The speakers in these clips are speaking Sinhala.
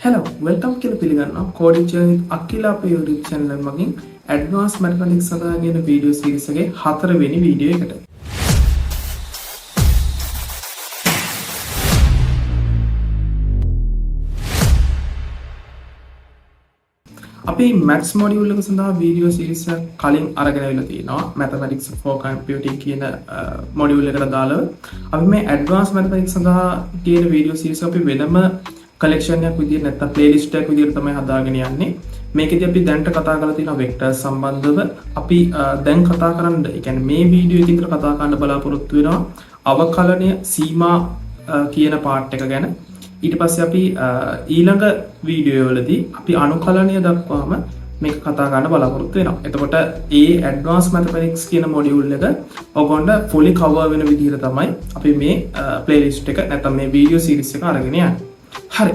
Hello, welcome කියලා පිළිගන්නවා Coding Journey අකිලා අපේ YouTube channel එක මගින් Advanced Mathematics සඳහා කියන video series එකේ 4 වෙනි video එකට. අපි maths module එක සඳහා video series එක කලින් අරගෙන ඉවිල්ලා තියෙනවා Mathematics for Computing කියන module එකට දාලා අපි මේ Advanced Mathematics සඳහා කියන video series අපි වෙනම collection එකක් විදිහට නැත්නම් playlist එකක් විදිහට තමයි හදාගෙන යන්නේ. මේකෙදි අපි දැනට කතා කරලා තියෙනවා vectors සම්බන්ධව. අපි දැන් කතා කරන්න, ඒ කියන්නේ මේ වීඩියෝ එකකින් කතා කරන්න බලාපොරොත්තු වෙනවා අවකලනය සීමා කියන part එක ගැන. ඊට පස්සේ අපි ඊළඟ වීඩියෝ වලදී අපි අනුකලනය දක්වාම මේක කතා කරන්න බලාපොරොත්තු වෙනවා. එතකොට ඒ advanced mathematics කියන module එක ඔයගොල්ලන්ට fully cover වෙන විදිහට තමයි අපි මේ playlist එක නැත්නම් මේ video series එක අරගෙන යන්නේ. හරි,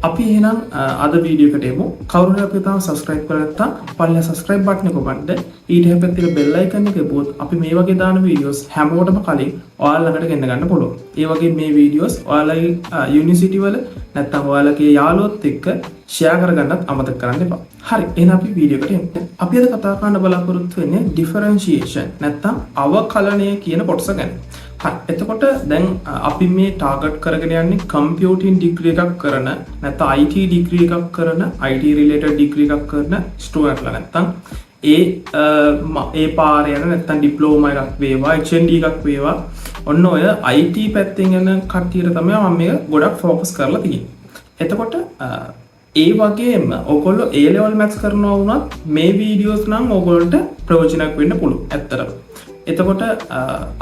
අපි එහෙනම් අද වීඩියෝ එකට එමු. කවුරු හරි අපිට තාම subscribe කරලා නැත්නම් පල්ලෙහා subscribe button එක ඔබන්න. ඊට හැපැත්තේ තියෙන bell icon එක ගියොත් අපි මේ වගේ දාන videos හැමෝටම කලින් ඔයාලා ළඟට ගෙන්න ගන්න පුළුවන්. ඒ වගේ මේ videos ඔයාලගේ university වල නැත්නම් ඔයාලගේ යාළුවොත් එක්ක share කරගන්නත් අමතක කරන්න එපා. හරි, එහෙනම් අපි වීඩියෝ එකට එමු. අපි අද කතා කරන්න බලාපොරොත්තු වෙන්නේ differentiation නැත්නම් අවකලනය කියන කොටස ගැන. එතකොට දැන් අපි මේ ටාගට් කරගෙන යන්නේ කම්පියුටින් ඩිග්‍රී එකක් කරන නැත්නම් IT ඩිග්‍රී එකක් කරන IT රිලේටඩ් ඩිග්‍රී එකක් කරන ස්ටුඩන්ට්ලා නැත්නම් ඒ පාරේ යන නැත්නම් ඩිප්ලෝමා එකක් වේවා HND එකක් වේවා ඔන්න ඔය IT පැත්තෙන් යන කට්ටියට තමයි මම මේක ගොඩක් ફોකස් කරලා තියෙන්නේ. එතකොට ඒ වගේම ඔයගොල්ලෝ A level maths කරනවා වුණත් මේ වීඩියෝස් නම් ඔයගොල්ලන්ට ප්‍රයෝජනක් වෙන්න පුළුවන් ඇත්තටම. එතකොට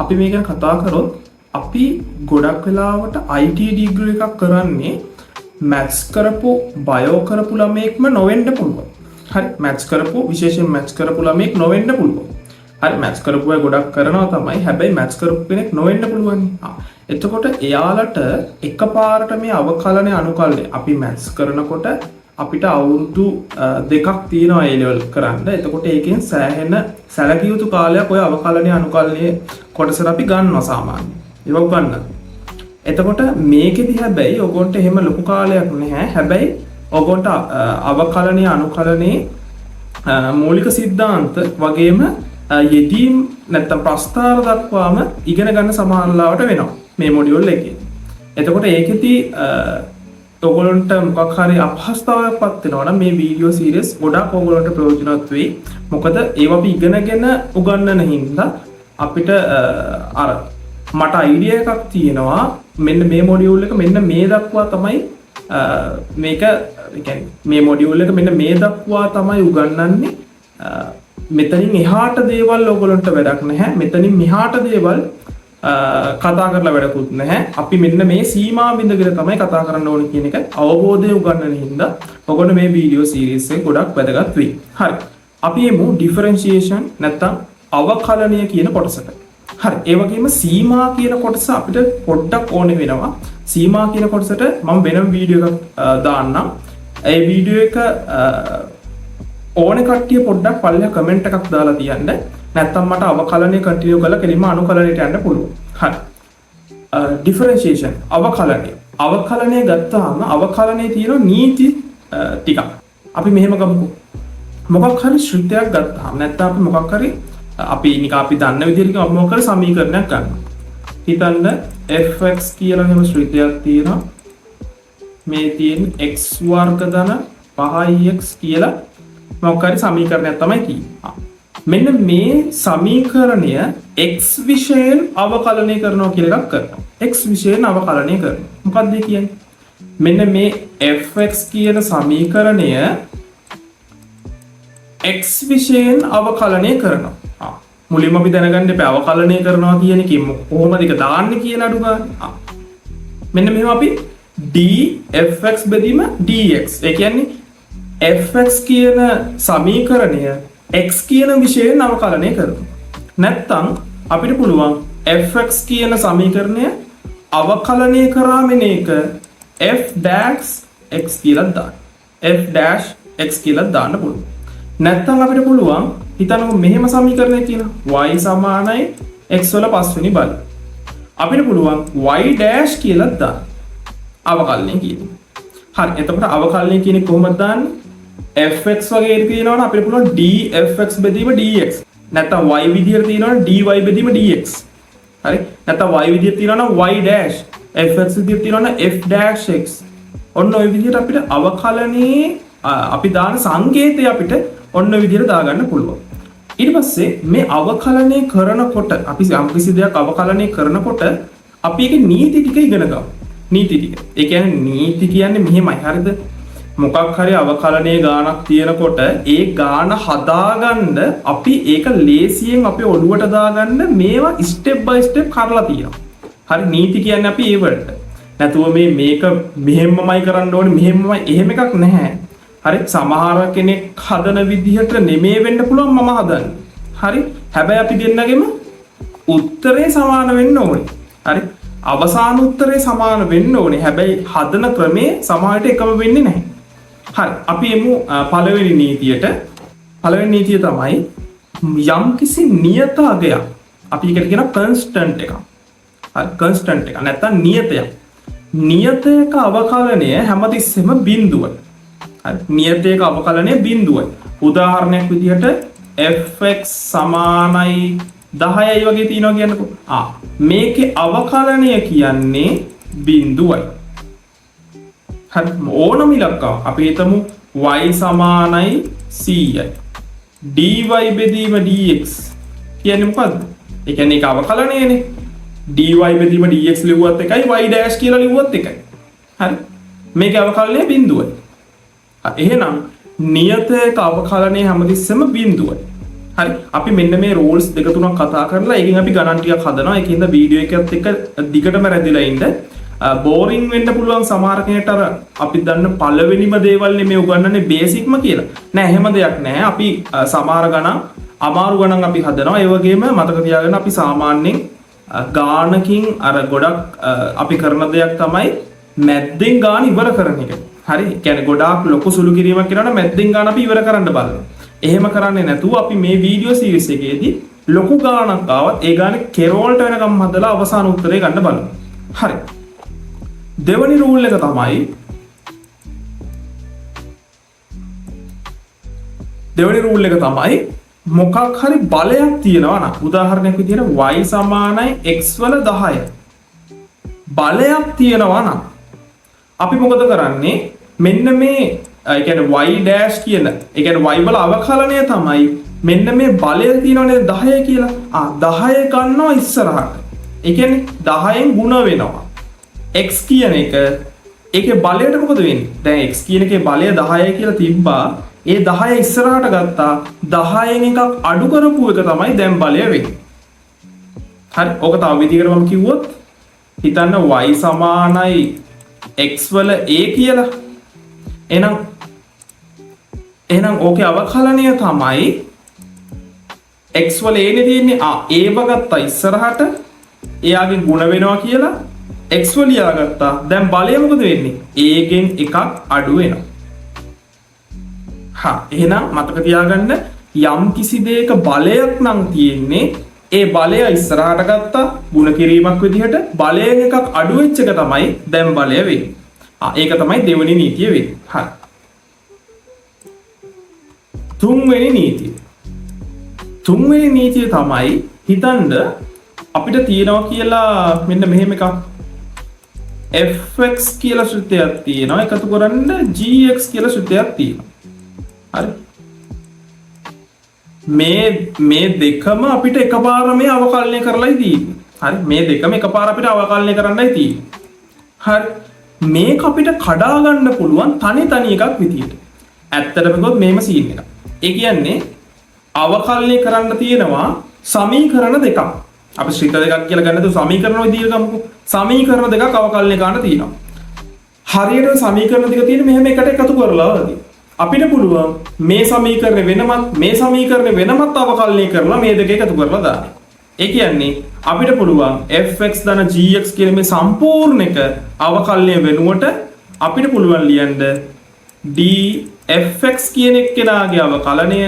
අපි මේ ගැන කතා කරොත් අපි ගොඩක් වෙලාවට IT ඩිග්‍රී එකක් කරන්නේ maths කරපු bio කරපු ළමයෙක්ම නොවෙන්න පුළුවන්. හරි, maths කරපු විශේෂයෙන් maths කරපු ළමයෙක් නොවෙන්න පුළුවන්. හරි, maths කරපු අය ගොඩක් කරනවා තමයි. හැබැයි maths කරපු කෙනෙක් නොවෙන්න පුළුවන්. එතකොට එයාලට එකපාරට මේ අවකලනය අනුකලනය අපි maths කරනකොට අපිට අවුරුදු දෙකක් තියෙනවා A level කරන්න. එතකොට ඒකෙන් සෑහෙන සැලකිය යුතු කාලයක් ඔය අවකලනය අනුකලනය කොටසට අපි ගන්නවා සාමාන්‍යයෙන්. ඒක ගන්න. එතකොට මේකෙදි හැබැයි ඔයගොන්ට එහෙම ලොකු කාලයක් නැහැ. හැබැයි ඔයගොන්ට අවකලනය අනුකලනයේ මූලික સિદ્ધාන්ත වගේම යෙදීම් නැත්නම් ප්‍රස්තාර දක්වාම ඉගෙන ගන්න සමානලාවට වෙනවා මේ මොඩියුල් එකේ. එතකොට ඒකෙදි ඔයගොල්ලන්ට මොකක් හරි අපහසුතාවයක් පත් වෙනවා නම් මේ වීඩියෝ සීරීස් ගොඩක් ඔයගොල්ලන්ට ප්‍රයෝජනවත් වෙයි. මොකද ඒව අපි ඉගෙනගෙන උගන්නන හින්දා අපිට අර මට අයිඩියා එකක් තියෙනවා මෙන්න මේ මොඩියුල් එක මෙන්න මේ දක්වා තමයි මේක කියන්නේ මේ මොඩියුල් එක මෙන්න මේ දක්වා තමයි උගන්වන්නේ. මෙතනින් එහාට දේවල් ඔයගොල්ලන්ට වැඩක් නැහැ. මෙතනින් මෙහාට දේවල් කතා කරලා වැඩකුත් නැහැ. අපි මෙන්න මේ සීමා බිඳගෙන තමයි කතා කරන්න ඕනේ කියන එක අවබෝධය උගන්නන හින්දා ඔයගොල්ලෝ මේ වීඩියෝ සීරීස් එක ගොඩක් වැදගත් වෙයි. හරි. අපි එමු ඩිෆරන්ෂියේෂන් නැත්නම් අවකලනය කියන කොටසට. හරි. ඒ වගේම සීමා කියන කොටස අපිට පොඩ්ඩක් ඕනේ වෙනවා. සීමා කියන කොටසට මම වෙනම වීඩියෝ එකක් දාන්නම්. ඒ වීඩියෝ එක ඕනේ කට්ටිය පොඩ්ඩක් පල්ලෙහා කමෙන්ට් එකක් දාලා තියන්න. නැත්තම් මට අවකලනය කන්ටිනියු කරලා කෙලින්ම අනුකලනයට යන්න පුළුවන්. හරි. ඩිෆරන්ෂියේෂන් අවකලනය ගත්තාම අවකලනයේ තියෙන නීති ටිකක්. අපි මෙහෙම ගමුකෝ. මොකක් හරි ශ්‍රිතයක් ගත්තාම නැත්තම් අපි මොකක් හරි අපි නිකන් අපි දන්න විදිහට අපි මොකක් හරි සමීකරණයක් ගන්නවා. හිතන්න fx කියලා හැම ශ්‍රිතයක් තියෙනවා. මේ තියෙන x වර්ග ධන 5x කියලා මොකක් හරි සමීකරණයක් තමයි තියෙන්නේ. මෙන්න මේ සමීකරණය x විෂයෙන් අවකලනය කරනවා කියලා එකක් කරනවා. x විෂයෙන් අවකලනය කරනවා. මොකක්ද ඒ කියන්නේ? මෙන්න මේ fx කියන සමීකරණය x විෂයෙන් අවකලනය කරනවා. මුලින්ම අපි දැනගන්න එපා අවකලනය කරනවා කියන එකෙන් කොහොමද ඒක දාන්නේ කියලා අඩු ගන්න. මෙන්න මෙහෙම අපි dfx බෙදීම dx. ඒ කියන්නේ fx කියන සමීකරණය x කියන විෂයෙන් අවකලනය කරනවා. නැත්තම් අපිට පුළුවන් fx කියන සමීකරණය අවකලනය කරා මෙන්න එක f' x කියලා දාන්න. f' x කියලා දාන්න පුළුවන්. නැත්තම් අපිට පුළුවන් හිතන්නකො මෙහෙම සමීකරණයක් තියෙනවා. y සමානයි x වල පස්වෙනි බල. අපිට පුළුවන් y' කියලා දාන්න. අවකලනය කියන්නේ. හරි. එතකොට අවකලනය කියන්නේ කොහොමද දාන්නේ? fx වගේ තියෙනවනේ අපිට පුළුවන් dfx බෙදීම dx. නැත්නම් y විදියට තියෙනවනේ dy බෙදීම dx. හරි. නැත්නම් y විදියට තියෙනවනේ y dash. fx විදියට තියෙනවනේ f dash x. ඔන්න ඔය විදියට අපිට අවකලනයේ අපි දාන සංකේතය අපිට ඔන්න ඔය විදියට දාගන්න පුළුවන්. ඊට පස්සේ මේ අවකලනය කරනකොට අපි යම් කිසි දෙයක් අවකලනය කරනකොට අපි ඒකේ නීති ටික ඉගෙන ගමු. නීති ටික. ඒ කියන්නේ නීති කියන්නේ මෙහෙමයි. හරිද? මොකක් හරි අවකලනයේ ගානක් තියෙනකොට ඒ ගාන හදාගන්න අපි ඒක ලේසියෙන් අපේ ඔළුවට දාගන්න මේවා ස්ටෙප් බයි ස්ටෙප් කරලා තියෙනවා. හරි නීති කියන්නේ අපි ඒ වලට. නැතුව මේක මෙහෙමමයි කරන්න ඕනේ මෙහෙමමයි එහෙම එකක් නැහැ. හරි සමහර කෙනෙක් හදන විදිහට නෙමෙයි වෙන්න පුළුවන් මම හදන්නේ. හරි හැබැයි අපි දෙන්නගෙම උත්තරේ සමාන වෙන්න ඕනේ. හරි අවසාන උත්තරේ සමාන වෙන්න ඕනේ. හැබැයි හදන ක්‍රමේ සමානට එකම වෙන්නේ නැහැ. හරි අපි එමු පළවෙනි නීතියට. පළවෙනි නීතිය තමයි යම්කිසි නියත අගයක් අපි ඒකට කියන කන්ස්ටන්ට් එකක්. හරි කන්ස්ටන්ට් එක නැත්නම් නියතයක්. නියතයක අවකලනය හැමතිස්සෙම බිඳුවයි. හරි නියතයක අවකලනය බිඳුවයි. උදාහරණයක් විදිහට fx සමානයි 10යි වගේ තියෙනවා කියන්නකෝ. මේකේ අවකලනය කියන්නේ බිඳුවයි. හරි ඕනම ඉලක්කයක් අපි හිතමු y සමානයි 100යි. dy බෙදීම dx කියන්නේ මොකද්ද? ඒ කියන්නේ ඒක අවකලනයනේ. dy බෙදීම dx ලිව්වත් එකයි y dash කියලා ලිව්වත් එකයි. හරි මේකේ අවකලනය බිඳුවයි. එහෙනම් නියතයක අවකලනය හැමතිස්සෙම බිඳුවයි. හරි අපි මෙන්න මේ රූල්ස් දෙක තුනක් කතා කරලා ඒකෙන් අපි ගණන් ටිකක් හදනවා. ඒකින්ද වීඩියෝ එකත් එක්ක දිගටම රැඳිලා ඉන්න. බෝරින් වෙන්න පුළුවන් සමහර කෙනෙක්ට අර අපි දන්න පළවෙනිම දේවල් නෙමෙයි උගන්වන්නේ බේසික්ම කියලා. නෑ එහෙම දෙයක් නෑ. අපි සමහර ගණන් අමාරු ගණන් අපි හදනවා. ඒ වගේම මතක තියාගන්න අපි සාමාන්‍යයෙන් ගානකින් අර ගොඩක් අපි කරන දෙයක් තමයි මැද්දෙන් ගාන ඉවර කරන එක. හරි කියන්නේ ගොඩාක් ලොකු සුළු කිරීමක් කරනවා මැද්දෙන් ගාන අපි ඉවර කරන්න බලනවා. එහෙම කරන්නේ නැතුව අපි මේ වීඩියෝ සීරීස් එකේදී ලොකු ගානක් ආවත් ඒ ගානේ කෙරෝල්ට වෙනකම් හදලා අවසාන උත්තරේ ගන්න බලමු. හරි. දෙවැනි රූල් එක තමයි මොකක් හරි බලයක් තියෙනවා නම් උදාහරණයක් විදිහට y සමානයි x වල 10යි. බලයක් තියෙනවා නම් අපි මොකද කරන්නේ? මෙන්න මේ ඒ කියන්නේ y dash කියන ඒ කියන්නේ y වල අවකලනය තමයි මෙන්න මේ බලය තියෙනවනේ 10 කියලා. 10 ගන්නවා ඉස්සරහට. ඒ කියන්නේ 10න් ಗುಣ වෙනවා. x කියන එක ඒකේ බලයට මොකද වෙන්නේ? දැන් x කියන එකේ බලය 10යි කියලා තිබ්බා. ඒ 10 ඉස්සරහට ගත්තා. 10න් එකක් අඩු කරපු එක තමයි දැන් බලය වෙන්නේ. හරි. ඕක තව විදිහකට මම කිව්වොත් හිතන්න y සමානයි x වල a කියලා. එහෙනම් ඕකේ අවකලනය තමයි x වල a නේ තියෙන්නේ. a වගත්තා ඉස්සරහට එයාගෙන් ಗುಣ වෙනවා කියලා x වල ලියාගත්තා. දැන් බලය මොකද වෙන්නේ? a ගෙන් එකක් අඩු වෙනවා. එහෙනම් මතක තියාගන්න යම් කිසි දෙයක බලයක් නම් තියෙන්නේ ඒ බලය ඉස්සරහට ගත්තා ಗುಣ කිරීමක් විදිහට බලයෙන් එකක් අඩු වෙච්ච එක තමයි දැන් බලය වෙන්නේ. ඒක තමයි දෙවෙනි නීතිය වෙන්නේ. හරි. තුන්වෙනි නීතිය තමයි හිතන්න අපිට තියෙනවා කියලා මෙන්න මෙහෙම එකක් fx කියලා සූත්‍රයක් තියෙනවා. එකතු කරන්න gx කියලා සූත්‍රයක් තියෙනවා. හරි. මේ දෙකම අපිට එකපාර මේ අවකලනය කරලායි තියෙන්නේ. හරි. මේ දෙකම එකපාර අපිට අවකලනය කරන්නයි තියෙන්නේ. හරි. මේක අපිට කඩා ගන්න පුළුවන් තනි එකක් විදියට. ඇත්තටම කිව්වොත් මේම සීන් එකක්. ඒ කියන්නේ අවකලනය කරන්න තියෙනවා සමීකරණ දෙකක්. අපි ශ්‍රිත දෙකක් කියලා ගන්නද සමීකරණ විදියට ගමුකෝ. සමීකරණ දෙකක් අවකලනය කරන්න තියෙනවා. හරියට සමීකරණ දෙක තියෙන මෙහෙම එකට එකතු කරලා අපිට පුළුවන් මේ සමීකරණය වෙනමත් අවකලනය කරලා මේ දෙක එකතු කරලා දාන්න. ඒ කියන්නේ අපිට පුළුවන් fx ධන gx කියන මේ සම්පූර්ණ එක අවකලනය වෙනුවට අපිට පුළුවන් ලියන්න dfx කියන එක්කෙනාගේ අවකලනය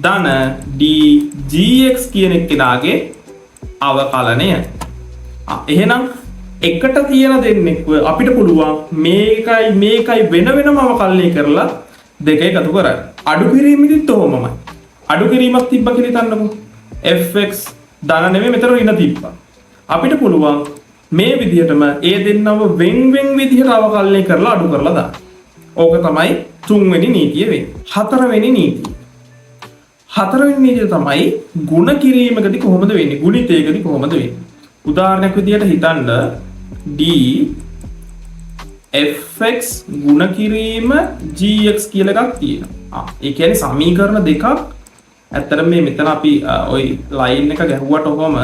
ධන dgx කියන එක්කෙනාගේ අවකලනය. එහෙනම් එකට තියෙන දෙන්නෙක්ව අපිට පුළුවන් මේකයි වෙන වෙනම අවකලනය කරලා දෙක එකතු කරන්න. අඩු කිරීමෙදිත් ඔහොමමයි. අඩු කිරීමක් තිබ්බ කියලා හිතන්නකෝ. fx ධන නෙමෙයි මෙතන ඍණ තිබ්බා. අපිට පුළුවන් මේ විදිහටම ඒ දෙන්නව වෙන් විදිහට අවකලනය කරලා අඩු කරලා දාන්න. ඕක තමයි තුන්වෙනි නීතිය වෙන්නේ. හතරවෙනි නීතිය. හතරවෙනි නීතිය තමයි ಗುಣ කිරීමකදී කොහොමද වෙන්නේ? ගුණිතයකදී කොහොමද වෙන්නේ? උදාහරණයක් විදිහට හිතන්න d fx ಗುಣ කිරීම gx කියලා එකක් තියෙනවා. ඒ කියන්නේ සමීකරණ දෙකක්. ඇත්තටම මේ මෙතන අපි ওই ලයින් එක ගැහුවට ඔහොම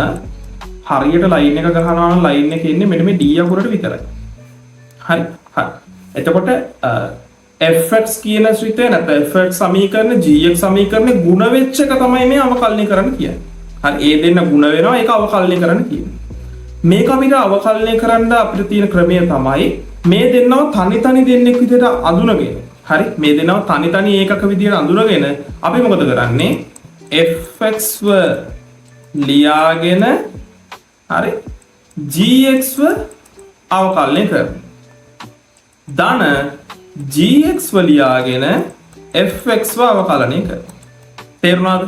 හරියට ලයින් එක ගහනවා නම් ලයින් එකේ ඉන්නේ මෙන්න මේ d අකුරට විතරයි. හරි. එතකොට fx කියන ශ්‍රිතය නැත්නම් fx සමීකරණ gx සමීකරණේ ಗುಣ වෙච්ච එක තමයි මේ අවකලනය කරන්න කියන්නේ. හරි. ඒ දෙන්න ಗುಣ වෙනවා ඒක අවකලනය කරන්න කියන්නේ. මේක අපිට අවකලනය කරන්න අපිට තියෙන ක්‍රමය තමයි මේ දෙන්නව තනි දෙන්නෙක් විදිහට අඳුනගෙන. හරි. මේ දෙන්නව තනි ඒකක විදිහට අඳුනගෙන අපි මොකද කරන්නේ? fx ව ලියාගෙන හරි gx ව අවකලනය කරනවා. ධන gx ව ලියාගෙන fx ව අවකලනය කරනවා. තේරුණාද?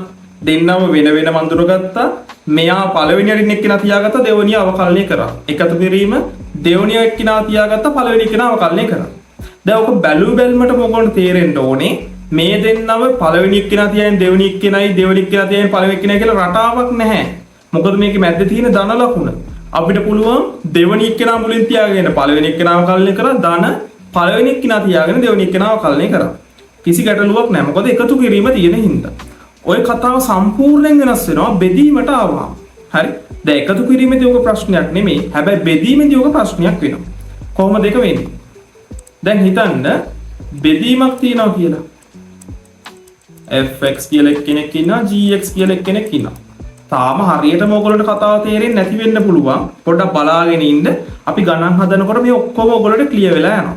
දෙන්නම වෙන අඳුරගත්තා. මෙයා පළවෙනි අරින් එක්කෙනා තියාගත්තා දෙවෙනිය අවකලනය කරා. එකතු කිරීම දෙවෙනිය එක්කෙනා තියාගත්තා පළවෙනි එක්කෙනා අවකලනය කරා. දැන් ඔක බැලුමට මොකක්ද තේරෙන්න ඕනේ? මේ දෙන්නම පළවෙනි එක්කෙනා තියන්නේ දෙවෙනි එක්කෙනයි දෙවෙනි එක්කෙනා තියන්නේ පළවෙනි එක්කෙනයි කියලා රටාවක් නැහැ. මොකද මේකේ මැද්දේ තියෙන ධන ලකුණ. අපිට පුළුවන් දෙවෙනි එක්කෙනා මුලින් තියාගෙන පළවෙනි එක්කෙනාව කල්පනා කරා ධන පළවෙනි එක්කෙනා තියාගෙන දෙවෙනි එක්කෙනාව කල්පනා කරා. කිසි ගැටලුවක් නැහැ. මොකද එකතු කිරීම තියෙන හින්දා. ඔය කතාව සම්පූර්ණයෙන් වෙනස් වෙනවා බෙදීමට ආවම. හරි. දැන් එකතු කිරීමේදී ඔක ප්‍රශ්නයක් නෙමෙයි. හැබැයි බෙදීමේදී ඔක ප්‍රශ්නයක් වෙනවා. කොහොමද ඒක වෙන්නේ? දැන් හිතන්න බෙදීමක් තියනවා කියලා. fx කියලා කෙනෙක් ඉන්නවා gx කියලා කෙනෙක් ඉන්නවා. තාම හරියටම ඔයගොල්ලන්ට කතාව තේරෙන්නේ නැති වෙන්න පුළුවන්. පොඩ්ඩක් බලාගෙන ඉන්න. අපි ගණන් හදනකොට මේ ඔක්කොම ඔයගොල්ලන්ට ක්ලියර් වෙලා යනවා.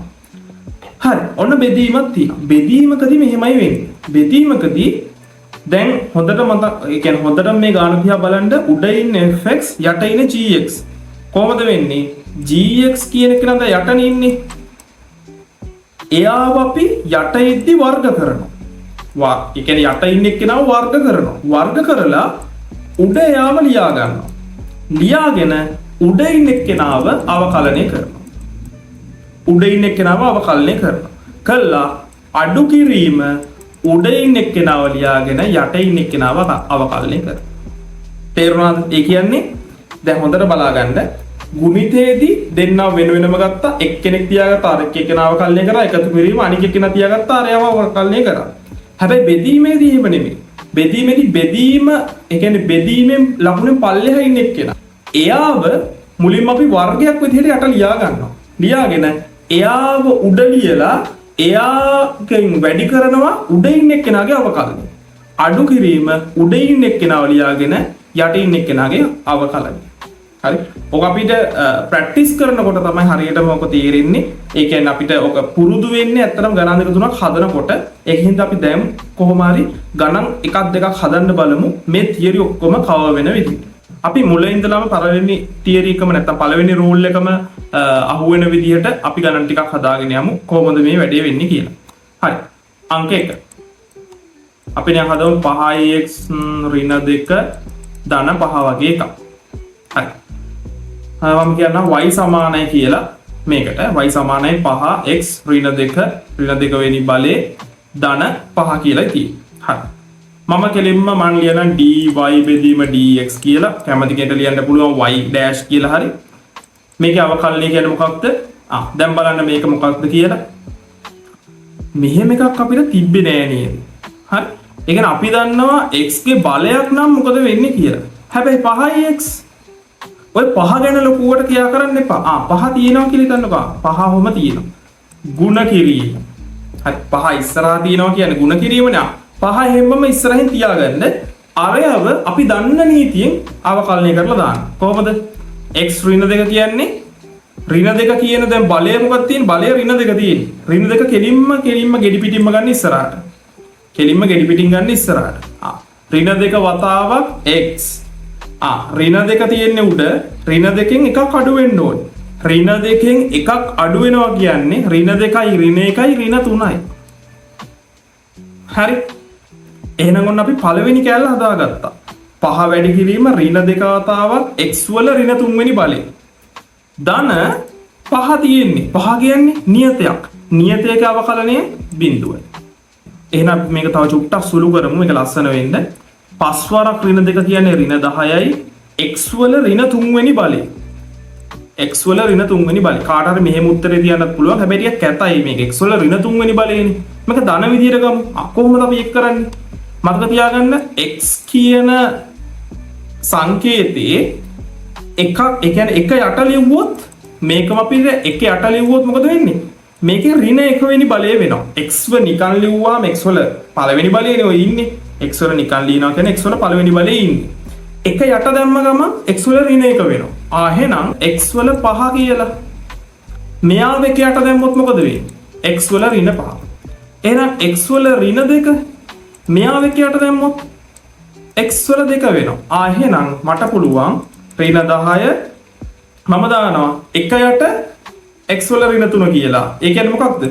හරි. ඔන්න බෙදීමක් තියෙනවා. බෙදීමකදී මෙහෙමයි වෙන්නේ. බෙදීමකදී දැන් හොඳට ඒ කියන්නේ හොඳට මේ ගාන දිහා බලන්න උඩ ඉන්න fx යට ඉන්න gx. කොහොමද වෙන්නේ? gx කියන එක නේද යටනේ ඉන්නේ. එයාව අපි යට ඉද්දි වර්ග කරනවා. ඒ කියන්නේ යට ඉන්න එක්කෙනාව වර්ග කරනවා. වර්ග කරලා උඩ එයාව ලියා ගන්නවා. ලියාගෙන උඩ ඉන්න එක්කෙනාව අවකලනය කරනවා. උඩ ඉන්න එක්කෙනාව අවකලනය කරනවා. කළා අඩු කිරීම උඩ ඉන්න එක්කෙනාව ලියාගෙන යට ඉන්න එක්කෙනාව අවකලනය කරනවා. තේරුණාද? ඒ කියන්නේ දැන් හොඳට බලා ගන්න. ගුණිතයේදී දෙන්නව වෙනම ගත්තා. එක්කෙනෙක් තියාගත්තා අර එක්කෙනාව අවකලනය කරා. එකතු කිරීම අනික එක්කෙනා තියාගත්තා අරයව අවකලනය කරා. හැබැයි බෙදීමේදී එහෙම නෙමෙයි. බෙදීමේදී බෙදීම ඒ කියන්නේ බෙදීමෙන් ලකුණෙන් පල්ලෙහා ඉන්න එක්කෙනා. එයාව මුලින්ම අපි වර්ගයක් විදිහට යට ලියා ගන්නවා. ලියාගෙන එයාව උඩ ලියලා එයාගෙන් වැඩි කරනවා උඩ ඉන්න එක්කෙනාගේ අවකලනය. අඩු කිරීම උඩ ඉන්න එක්කෙනාව ලියාගෙන යට ඉන්න එක්කෙනාගේ අවකලනය. හරි. ඔක අපිට ප්‍රැක්ටිස් කරනකොට තමයි හරියටම ඔක තේරෙන්නේ. ඒ කියන්නේ අපිට ඔක පුරුදු වෙන්නේ ඇත්තටම ගණන් දෙක තුනක් හදනකොට. ඒකින්ද අපි දැන් කොහොම හරි ගණන් එකක් දෙකක් හදන්න බලමු. මේ තියරි ඔක්කොම කවර් වෙන විදිහට. අපි මුලින් ඉඳලාම පළවෙනි තියරි එකම නැත්නම් පළවෙනි රූල් එකම අහුවෙන විදිහට අපි ගණන් ටිකක් හදාගෙන යමු. කොහොමද මේ වැඩේ වෙන්නේ කියලා. හරි. අංක 1. අපි දැන් හදමු 5x ඍණ 2 ධන 5 වගේ එකක්. හරි. මම කියනවා y සමානයි කියලා මේකට. y සමානයි 5x ඍණ 2 වෙනි බලේ ධන 5 කියලා තියෙනවා. හරි. මම කෙලින්ම මන් ලියන dy බෙදීම dx කියලා. කැමති කෙනෙක්ට ලියන්න පුළුවන් y dash කියලා. හරි. මේකේ අවකලනය කියන්නේ මොකක්ද? දැන් බලන්න මේක මොකක්ද කියලා. මෙහෙම එකක් අපිට තිබ්බේ නෑ නේද? හරි. ඒ කියන්නේ අපි දන්නවා x ගේ බලයක් නම් මොකද වෙන්නේ කියලා. හැබැයි 5x ඔය 5 ගැන ලොකුවට කියා කරන්න එපා. 5 තියෙනවා කියලා හිතන්නකෝ. 5 ඔහම තියෙනවා. ಗುಣ කිරීම. හරි 5 ඉස්සරහා තියෙනවා කියන්නේ ಗುಣ කිරීමනේ. 5 හැමම ඉස්සරහින් තියාගන්න. අරයව අපි දන්න නීතියෙන් අවකලනය කරලා දාන්න. කොහොමද? x ඍණ 2 කියන්නේ ඍණ 2 කියන දැන් බලය මොකක්ද තියෙන්නේ? බලය ඍණ 2 තියෙන්නේ. ඍණ 2 කෙලින්ම ගෙඩි පිටින්ම ගන්න ඉස්සරහට. කෙලින්ම ගෙඩි පිටින් ගන්න ඉස්සරහට. ඍණ 2 වතාවක් x. ඍණ 2 තියෙන්නේ උඩ. ඍණ 2කින් එකක් අඩු වෙන්න ඕනේ. ඍණ දෙකෙන් එකක් අඩු වෙනවා කියන්නේ ඍණ 2යි ඍණ 1යි ඍණ 3යි. හරි. එහෙනම් ඔන්න අපි පළවෙනි කැලල හදාගත්තා. පහ වැඩි කිරීම ඍණ 2 වතාවක් x වල ඍණ 3 වෙනි බලය. ධන පහ තියෙන්නේ. පහ කියන්නේ නියතයක්. නියතයක අවකලනය බිඳුව. එහෙනම් මේක තව චුට්ටක් සුළු කරමු මේක ලස්සන වෙන්න. 5 වරක් ඍණ 2 කියන්නේ ඍණ 10යි x වල ඍණ 3 වෙනි බලය. x වල ඍණ 3 වෙනි බලය. කාට හරි මෙහෙම උත්තරේ තියන්නත් පුළුවන්. හැබැයි ටිකක් කැතයි මේක. x වල ර්ණ 3 වෙනි බලයනේ. මේක ධන විදියට ගමු. කොහොමද අපි එක් කරන්නේ? මතක තියාගන්න x කියන සංකේතයේ එකක් ඒ කියන්නේ එක යට ලියුවොත් මේකම අපි එක යට ලියුවොත් මොකද වෙන්නේ? මේකේ ඍණ 1 වෙනි බලය වෙනවා. x ව නිකන් ලියුවාම x වල පළවෙනි බලයනේ ඔය ඉන්නේ. x වල නිකන් ලියනවා කියන්නේ x වල පළවෙනි බලයේ ඉන්නේ. එක යට දැම්ම ගමන් x වල ඍණ 1 වෙනවා. එහෙනම් x වල 5 කියලා. මෙයාව එක යට දැම්මොත් මොකද වෙන්නේ? x වල ඍණ 5. එහෙනම් x වල ඍණ 2 මෙයාව එක යට දැම්මොත් x වල 2 වෙනවා. එහෙනම් මට පුළුවන් ඍණ 10 මම දානවා එක යට x වල ඍණ 3 කියලා. ඒ කියන්නේ මොකක්ද?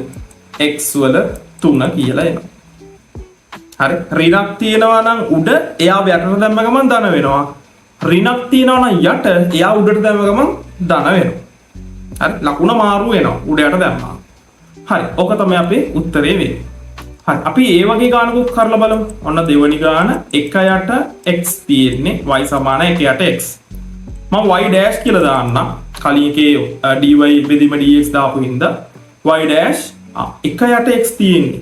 x වල 3 කියලා එනවා. හරි. ඍණක් තියෙනවා නම් උඩ එයාව යටට දැම්ම ගමන් ධන වෙනවා. ඍණක් තියෙනවා නම් යට එයා උඩට දැම්ම ගමන් ධන වෙනවා. හරි. ලකුණ මාරු වෙනවා උඩ යට දැම්මා. හරි. ඔක තමයි අපේ උත්තරේ වෙන්නේ. හරි. අපි ඒ වගේ ගානකුත් කරලා බලමු. ඔන්න දෙවෙනි ගාන 1 යට x තියෙන්නේ y සමාන 1 යට x. මම y dash කියලා දාන්නම්. කලින් එකේ dy බෙදීම dx දාපු හින්දා y dash 1 යට x තියෙන්නේ.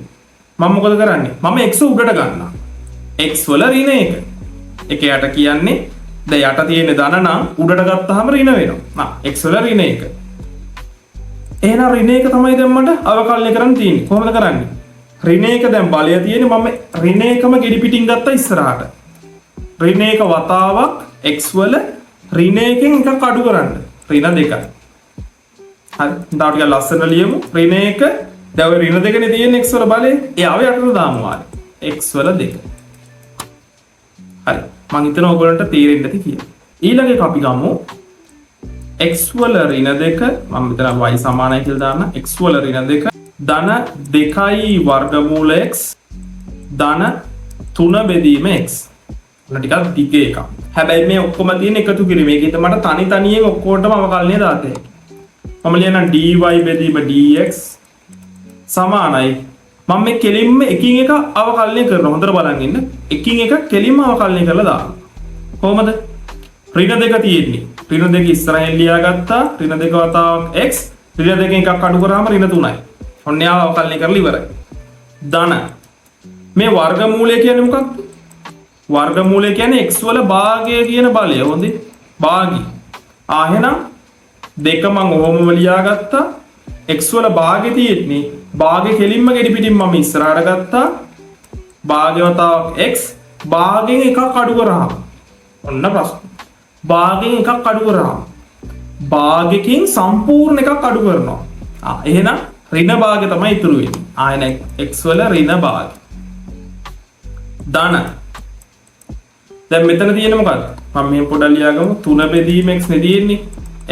මම මොකද කරන්නේ? මම x උඩට ගන්නවා. x වල ඍණ 1. 1 යට කියන්නේ දැන් යට තියෙන ධන නම් උඩට ගත්තාම ඍණ වෙනවා. x වල ඍණ 1. එහෙනම් ඍණ 1 තමයි දැන් මට අවකලනය කරන්න තියෙන්නේ. කොහොමද කරන්නේ? ඍණ 1 දැන් බලය තියෙන්නේ මම ඍණ 1ම ගෙඩි පිටින් ගත්තා ඉස්සරහට. ඍණ 1 වතාවක් x වල ඍණ 1කින් එකක් අඩු කරන්න. ඍණ 2යි. හරි. තව ටිකක් ලස්සන ලියමු. ඍණ 1 දැන් ඔය ඍණ 2නේ තියෙන්නේ x වල බලය. එයාව යටට දාමු ආයේ. x වල 2. හරි. මම හිතනවා ඔයගොල්ලන්ට තේරෙන්න ඇති කියලා. ඊළඟ එක අපි ගමු x වල ඍණ 2 මම මෙතන y සමානයි කියලා දාන්න. x වල ඍණ 2 ධන 2යි වර්ගමූල x ධන 3 බෙදීම x. ඔන්න ටිකක් දිග එකක්. හැබැයි මේ ඔක්කොම තියෙන එකතු කිරීම. මේකෙන් මට තනි තනියෙන් ඔක්කොටම අවකලනය දාත හැකියි. මම ලියනවා dy බෙදීම dx සමානයි. මම මේ කෙලින්ම එකින් එක අවකලනය කරනවා. හොඳට බලන් ඉන්න. එකින් එක කෙලින්ම අවකලනය කරලා දානවා. කොහොමද? ඍණ 2 තියෙන්නේ. ඍණ 2 ඉස්සරහින් ලියාගත්තා. ඍණ 2 වතාවක් x. ඍණ 2 එකක් අඩු කරාම ඍණ 3යි. ඔන්න යාව අවකලනය කරලා ඉවරයි. ධන මේ වර්ගමූලය කියන්නේ මොකක්ද? වර්ගමූලය කියන්නේ x වල භාගය කියන බලය. හොඳේ. භාගි. එහෙනම් දෙක මම ඔහොමම ලියාගත්තා. x වල භාගය තියෙන්නේ. භාගය කෙලින්ම ගෙඩි පිටින් මම ඉස්සරහට ගත්තා. භාගය වතාවක් x භාගයෙන් එකක් අඩු කරාම ඔන්න ප්‍රශ්න. භාගයෙන් එකක් අඩු කරාම භාගයකින් සම්පූර්ණ එකක් අඩු කරනවා. එහෙනම් ඍණ භාගය තමයි ඉතුරු වෙන්නේ. ආයෙන x වල ඍණ භාගය. ධන දැන් මෙතන තියෙන්නේ මොකක්ද? මම මෙහෙම පොඩ්ඩක් ලියාගමු. 3 බෙදීම x නේ තියෙන්නේ.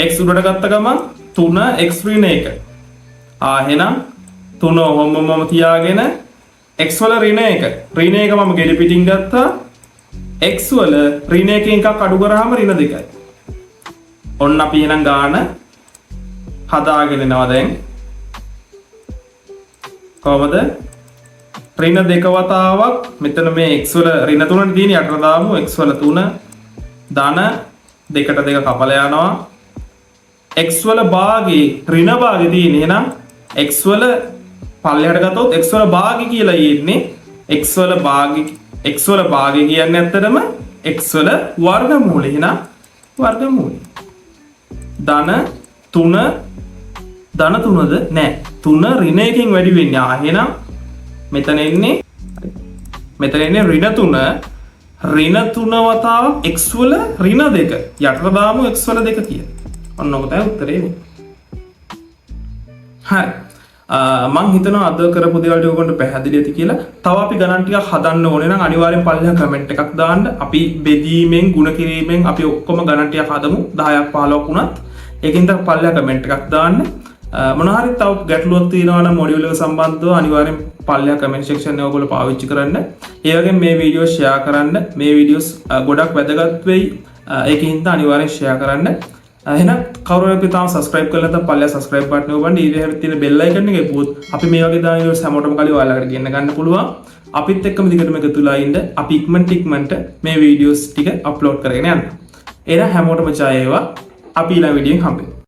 x උඩට ගත්ත ගමන් 3x ඍණ 1. එහෙනම් 3 ඔහොමම තියාගෙන x වල ඍණ 1. ඍණ 1 මම ගෙඩි පිටින් ගත්තා. x වල ඍණ 1 එකක් අඩු කරාම ඍණ 2යි. ඔන්න අපි එහෙනම් ගාන හදාගෙන යනවා දැන්. කොහොමද? ඍණ 2 වතාවක් මෙතන මේ x වල ඍණ 3 තියෙන යටට දාමු. x වල 3 ධන 2ට 2 කපලා යනවා. x වල භාගේ ඍණ භාගේ තියෙන. එහෙනම් x වල පල්ලෙහාට ගත්තොත් x වල භාගය කියලා ඉන්නේ. x වල භාගය කියන්නේ ඇත්තටම x වල වර්ගමූලය. එහෙනම් වර්ගමූලය. ධන 3 ධන 3ද නෑ. 3 ඍණ 1කින් වැඩි වෙන්නේ. එහෙනම් මෙතන එන්නේ ඍණ 3 ඍණ 3 වතාවක් x වල ඍණ 2 යටට දාමු x වල 2 කියලා. ඔන්න ඔක තමයි උත්තරේ වෙන්නේ. හරි. මම හිතනවා අද කරපු දේවල් ටික ඔයගොල්ලන්ට පැහැදිලි ඇති කියලා. තව අපි ගණන් ටිකක් හදන්න ඕනේ නම් අනිවාර්යෙන් පල්ලෙහා කමෙන්ට් එකක් දාන්න. අපි බෙදීමෙන් ගුණ කිරීමෙන් අපි ඔක්කොම ගණන් ටිකක් හදමු. 10ක් 15ක් වුණත්. ඒකින්ද පල්ලෙහා කමෙන්ට් එකක් දාන්න. මොනවා හරි තව ගැටලුවක් තියෙනවා නම් මොඩියුල් එක සම්බන්ධව අනිවාර්යෙන් පල්ලෙහා කමෙන්ට් සෙක්ෂන් එකේ ඔයගොල්ලෝ පාවිච්චි කරන්න. ඒ වගේම මේ වීඩියෝ ෂෙයා කරන්න. මේ වීඩියෝස් ගොඩක් වැදගත් වෙයි. ඒකින්ද අනිවාර්යෙන් ෂෙයා කරන්න. එහෙනම් කවුරුහරි අපි තාම subscribe කරලා නැත්නම් පල්ලෙහා subscribe button එක ඔබන්න ඊට තියෙන bell icon එකේ පුත් අපි මේ වගේ දාන වීඩියෝස් හැමෝටම කලින් ඔයාලකට ගෙන්න ගන්න පුළුවන්. අපිත් එක්කම දිගටම එකතුලා ඉන්න. අපි ඉක්මනට මේ වීඩියෝස් ටික අප්ලෝඩ් කරගෙන යන්න. එහෙනම් හැමෝටම ජය වේවා. අපි ඊළඟ වීඩියෝෙන් හම්බෙමු.